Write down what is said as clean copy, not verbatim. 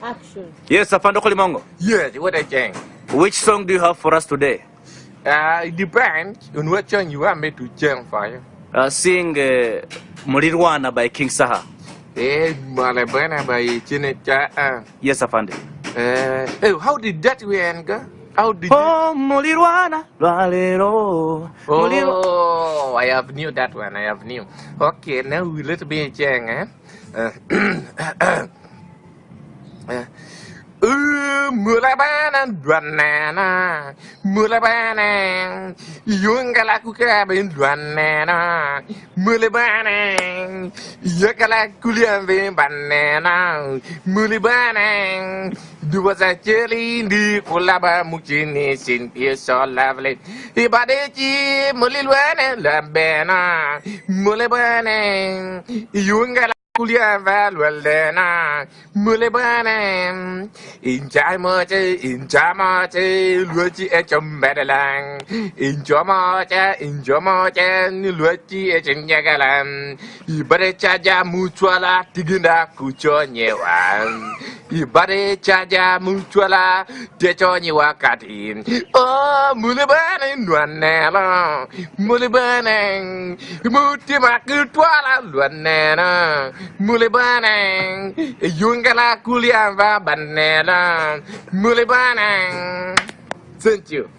Action. Yes, Afando Kolimongo. Yes, what I saying. Which song do you have for us today? It depends on what song you want me to sing for you. Sing Murirwana by King Saha. Malabana by Chinecha. Yes, Afande. How did that end go? How did Oh, Mulirwana, Valero. Oh, I have knew that one. I have knew. Okay, now we let me sing, Mulabanan Dwanana, Mulabanan, Yungalakuka bin Dwanana, Mulibanan, Yakalakulian bin Banana, Mulibanan, do was a jelly in the Kulaba Muchini, Sin is so lovely. Ibadechi, Mulilwana, Lambana, Mulibanan, Yungala. Kulia valwelena mulebane injamate luchi echombedelang injomote luchi echenjagalan ibare chaja mutuala tiginda kuchonyewan ibare chaja mutuala techonyewa katin oh mulebane nwanela mulebane mutima kutwala lwanena Mulibanang, Yungala Kuliava Banana, Mulibanang. Thank you.